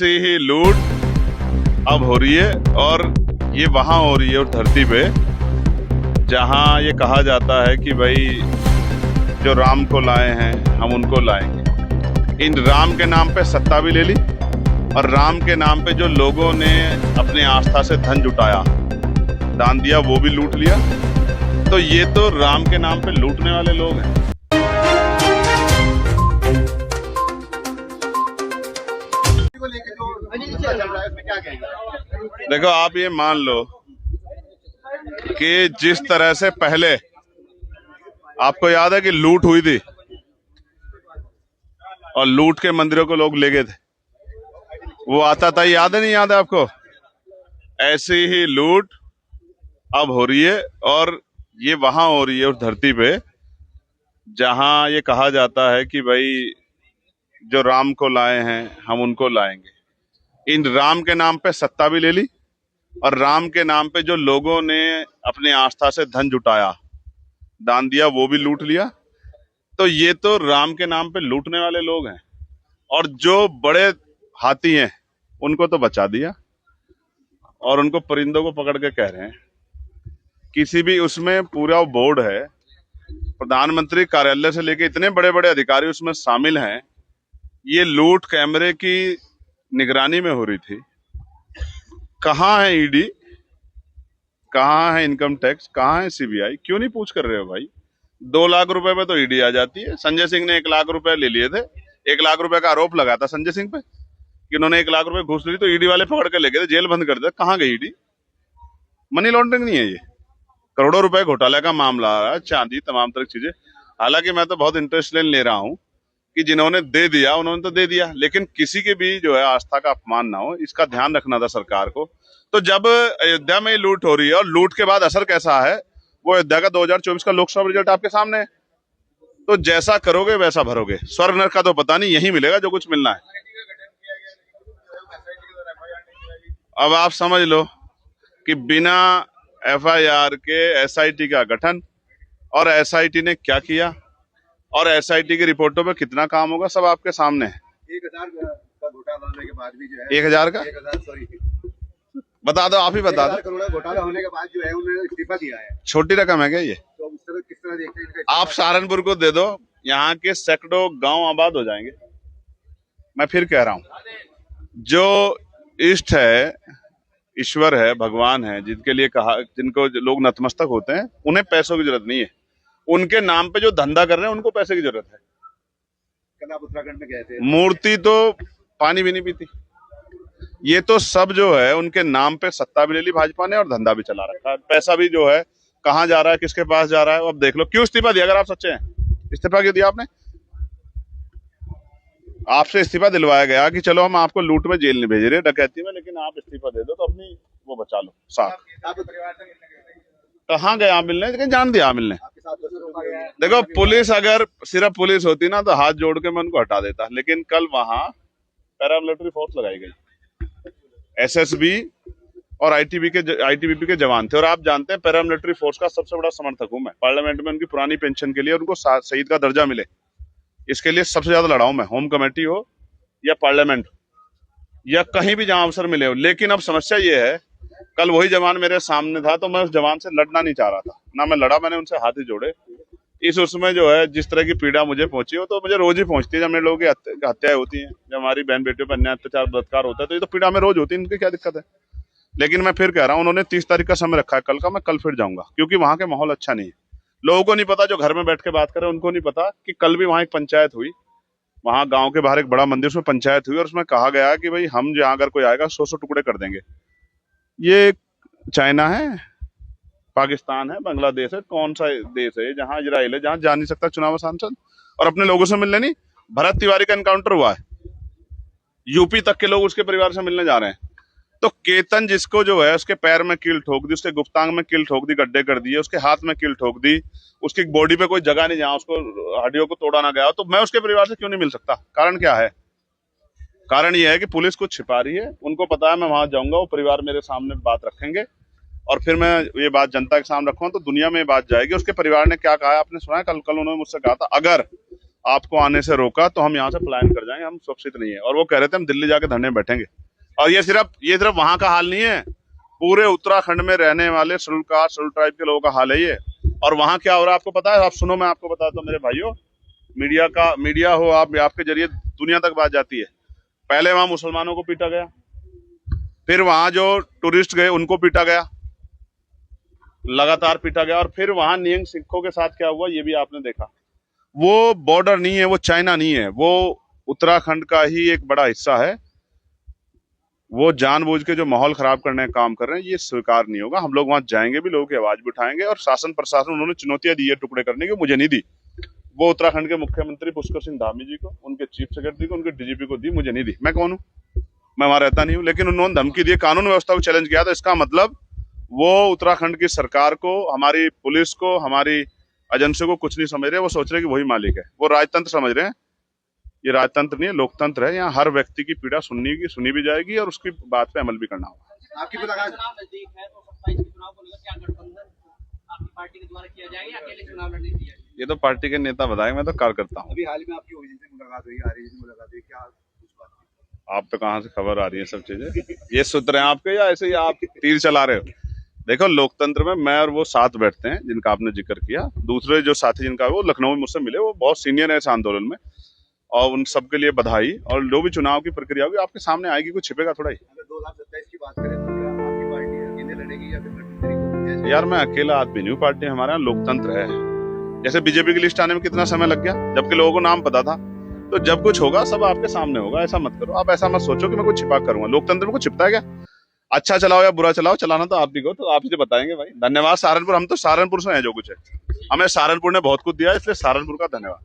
ऐसी ही लूट अब हो रही है और ये वहां हो रही है उस धरती पे जहां ये कहा जाता है कि भाई जो राम को लाए हैं हम उनको लाएंगे। इन राम के नाम पे सत्ता भी ले ली और राम के नाम पे जो लोगों ने अपनी आस्था से धन जुटाया, दान दिया, वो भी लूट लिया। तो ये तो राम के नाम पे लूटने वाले लोग हैं। देखो, आप ये मान लो कि जिस तरह से पहले आपको याद है कि लूट हुई थी और लूट के मंदिरों को लोग ले गए थे, वो आता था, याद है नहीं याद है आपको? ऐसी ही लूट अब हो रही है और ये वहां हो रही है उस धरती पे जहां ये कहा जाता है कि भाई जो राम को लाए हैं हम उनको लाएंगे। इन राम के नाम पे सत्ता भी ले ली और राम के नाम पे जो लोगों ने अपनी आस्था से धन जुटाया, दान दिया, वो भी लूट लिया। तो ये तो राम के नाम पे लूटने वाले लोग हैं। और जो बड़े हाथी हैं उनको तो बचा दिया और उनको परिंदों को पकड़ के कह रहे हैं। किसी भी उसमें पूरा बोर्ड है, प्रधानमंत्री कार्यालय से लेके इतने बड़े बड़े अधिकारी उसमें शामिल हैं। ये लूट कैमरे की निगरानी में हो रही थी। कहाँ है ईडी, कहाँ है इनकम टैक्स, कहाँ है सीबीआई? क्यों नहीं पूछ कर रहे हो भाई? 2 लाख रुपए पे तो ईडी आ जाती है। संजय सिंह ने 1 लाख रुपए ले लिए थे। 1 लाख रुपए का आरोप लगा था संजय सिंह पे कि उन्होंने 1 लाख रुपए घूस ली, तो ईडी वाले पकड़ के ले गए थे, जेल बंद कर दिया। कहाँ गई ईडी? मनी लॉन्ड्रिंग नहीं है ये, करोड़ों रुपए घोटाले का मामला आ रहा है, चांदी, तमाम तरह की चीजें। हालांकि मैं तो बहुत इंटरेस्ट ले रहा हूं कि जिन्होंने दे दिया उन्होंने तो दे दिया, लेकिन किसी की भी जो है आस्था का अपमान ना हो, इसका ध्यान रखना था सरकार को। तो जब अयोध्या में लूट हो रही है और लूट के बाद असर कैसा है, वो अयोध्या का 2024 का लोकसभा रिजल्ट आपके सामने है। तो जैसा करोगे वैसा भरोगे। स्वर्ग नरक का तो पता नहीं, यही मिलेगा जो कुछ मिलना है। अब आप समझ लो कि बिना एफआईआर के एसआईटी का गठन, और एसआईटी ने क्या किया और एसआईटी की रिपोर्टों पे कितना काम होगा, सब आपके सामने है। 1000 का घोटाला होने के बाद भी जो है 1000 का बता दो, आप ही बता दो। करोड़ घोटाला होने के बाद जो है उन्होंने इस्तीफा दिया है। छोटी रकम है क्या ये? तो उस तरह किस तरह देखते हैं? आप सहारनपुर को दे दो, यहाँ के सैकड़ों गांव आबाद हो जाएंगे। मैं फिर कह रहा हूँ, जो इष्ट है, ईश्वर है, भगवान है, जिनके लिए कहा, जिनको लोग नतमस्तक होते हैं, उन्हें पैसों की जरूरत नहीं है। उनके नाम पे जो धंधा कर रहे हैं उनको पैसे की जरूरत है। कल आप उत्तराखंड में गए थे, मूर्ति तो पानी भी नहीं पीती। ये तो सब जो है उनके नाम पे सत्ता भी ले ली भाजपा ने और धंधा भी चला रखा है। पैसा भी जो है कहाँ जा रहा है, किसके पास जा रहा है, अब देख लो। क्यों इस्तीफा दिया? अगर आप सच्चे हैं, इस्तीफा क्यों दिया आपने? आपसे इस्तीफा दिलवाया गया कि चलो हम आपको लूट में जेल नहीं भेज रहे, डकैती में, लेकिन आप इस्तीफा दे दो तो अपनी वो बचा लो साथ। आपके परिवार से मिलने गए थे? कहाँ गए आप मिलने? लेकिन जान दिया मिलने। आपके साथ दोस्तों का गया? देखो, पुलिस अगर सिर्फ पुलिस होती ना तो हाथ जोड़ के मैं उनको हटा देता, लेकिन कल वहां पैरामिलिट्री फोर्स लगाई गई, एसएसबी और आईटीबीपी के जवान थे। और आप जानते हैं पैरामिलिट्री फोर्स का सबसे बड़ा समर्थक हूं मैं। पार्लियामेंट में उनकी पुरानी पेंशन के लिए, उनको शहीद का दर्जा मिले, इसके लिए सबसे ज्यादा लड़ा हूं मैं। होम कमेटी हो या पार्लियामेंट या कहीं भी जहां अवसर मिले हो। लेकिन अब समस्या ये है, कल वही जवान मेरे सामने था तो मैं उस जवान से लड़ना नहीं चाह रहा था ना, मैं लड़ा, मैंने उनसे हाथ ही जोड़े। इस उसमें जो है जिस तरह की पीड़ा मुझे पहुंची हो, तो मुझे रोज ही पहुंचती है। जब मेरे लोगों की हत्याएं होती हैं, जब हमारी बहन बेटियों पर अन्याय, अत्याचार, बलात्कार होता है, तो ये तो पीड़ा में रोज होती है। इनकी क्या दिक्कत है? लेकिन मैं फिर कह रहा हूँ, उन्होंने 30 तारीख का समय रखा है कल का, मैं कल फिर जाऊंगा, क्योंकि वहां के माहौल अच्छा नहीं है। लोगों को नहीं पता, जो घर में बैठ के बात कर रहे हैं उनको नहीं पता कि कल भी वहां एक पंचायत हुई, वहां गांव के बाहर एक बड़ा मंदिर, उसमें पंचायत हुई और उसमें कहा गया कि भाई हम जहां अगर कोई आएगा 100 टुकड़े कर देंगे। ये चाइना है, पाकिस्तान है, बांग्लादेश है, कौन सा देश है जहां इजराइल है, जहां जा नहीं सकता चुनाव सांसद और अपने लोगों से मिलने नहीं? भरत तिवारी का एनकाउंटर हुआ है, यूपी तक के लोग उसके परिवार से मिलने जा रहे हैं। तो केतन जिसको जो है उसके पैर में कील ठोक दी, उसके गुप्तांग में कील ठोक दी, गड्ढे कर दिए, उसके हाथ में कील ठोक दी, उसकी बॉडी पे कोई जगह नहीं जहां उसको हड्डियों को तोड़ा ना गया, तो मैं उसके परिवार से क्यों नहीं मिल सकता? कारण क्या है? कारण यह है कि पुलिस कुछ छिपा रही है। उनको पता है मैं वहां जाऊंगा, वो परिवार मेरे सामने बात रखेंगे और फिर मैं ये बात जनता के सामने रखूंगा तो दुनिया में बात जाएगी। उसके परिवार ने क्या कहा है आपने सुना है? कल उन्होंने मुझसे कहा था, अगर आपको आने से रोका तो हम यहाँ से पलायन कर जाएंगे, हम सुरक्षित नहीं है। और वो कह रहे थे हम दिल्ली जाके धरने में बैठेंगे। और ये सिर्फ वहां का हाल नहीं है, पूरे उत्तराखंड में रहने वाले शेड्यूल कास्ट शेड्यूल ट्राइब के लोगों का हाल है ये। और वहां क्या हो रहा है आपको पता है? आप सुनो, मैं आपको बताता हूँ मेरे भाइयों, मीडिया हो आप, आपके जरिए दुनिया तक बात जाती है। पहले वहां मुसलमानों को पीटा गया, फिर वहां जो टूरिस्ट गए उनको पीटा गया, लगातार पीटा गया। और फिर वहां निहंग सिखों के साथ क्या हुआ ये भी आपने देखा। वो बॉर्डर नहीं है, वो चाइना नहीं है, वो उत्तराखंड का ही एक बड़ा हिस्सा है। वो जानबूझ के जो माहौल खराब करने का काम कर रहे हैं, ये स्वीकार नहीं होगा। हम लोग वहां जाएंगे भी, लोगों की आवाज भी उठाएंगे। और शासन प्रशासन उन्होंने चुनौतियां दी है टुकड़े करने की, मुझे नहीं दी। वो उत्तराखंड के मुख्यमंत्री पुष्कर सिंह धामी जी को, उनके चीफ सेक्रेटरी को, उनके डीजीपी को दी, मुझे नहीं दी। मैं कौन हूं? मैं वहां रहता नहीं हूं। लेकिन उन्होंने धमकी दी, कानून व्यवस्था को चैलेंज किया। तो इसका मतलब वो उत्तराखंड की सरकार को, हमारी पुलिस को, हमारी एजेंसी को कुछ नहीं समझ रहे। वो सोच रहे कि वही मालिक है। वो राजतंत्र समझ रहे हैं। ये राजतंत्र नहीं है, लोकतंत्र है। यहाँ हर व्यक्ति की पीड़ा सुनी भी जाएगी और उसकी बात पे अमल भी करना होगा। आपकी मुलाकात चुनाव नजदीक है तो 27 के चुनाव को लेकर क्या गठबंधन आपकी पार्टी के द्वारा किया जाएगा या अकेले चुनाव लड़ने दिया जाएगा? ये तो पार्टी के नेता बताएंगे, मैं तो कार्यकर्ता हूँ। अभी हाल में आपकी ओरिजिन से मुलाकात हुई, आरजेडी से मुलाकात हुई, क्या कुछ बात? आप तो कहाँ से खबर आ रही है सब चीजें? ये सूत्र हैं आपके या ऐसे ही आप तीर चला रहे हो? देखो, लोकतंत्र में मैं और वो साथ बैठते हैं जिनका आपने जिक्र किया। दूसरे जो साथी जिनका वो लखनऊ में मुझसे मिले, वो बहुत सीनियर है इस आंदोलन में, और उन सबके लिए बधाई। और जो भी चुनाव की प्रक्रिया होगी आपके सामने आएगी, कुछ छिपेगा थोड़ा ही। अगर 2027 की बात करें तो क्या आपकी पार्टी अकेले लड़ेगी या फिर गठबंधन करेगी? यार मैं अकेला आदमी नहीं हूँ, पार्टी हमारे यहाँ लोकतंत्र है। जैसे बीजेपी की लिस्ट आने में कितना समय लग गया, जबकि लोगों को नाम पता था। तो जब कुछ होगा सब आपके सामने होगा। ऐसा मत करो, आप ऐसा मत सोचो कि मैं कुछ छिपा करूंगा। लोकतंत्र में कुछ छिपता है क्या? अच्छा चलाओ या बुरा चलाओ, चलाना तो आप ही को, तो आप ही बताएंगे भाई। धन्यवाद सहारनपुर, हम तो सहारनपुर से हैं। जो कुछ है हमें सहारनपुर ने बहुत कुछ दिया, इसलिए सहारनपुर का धन्यवाद।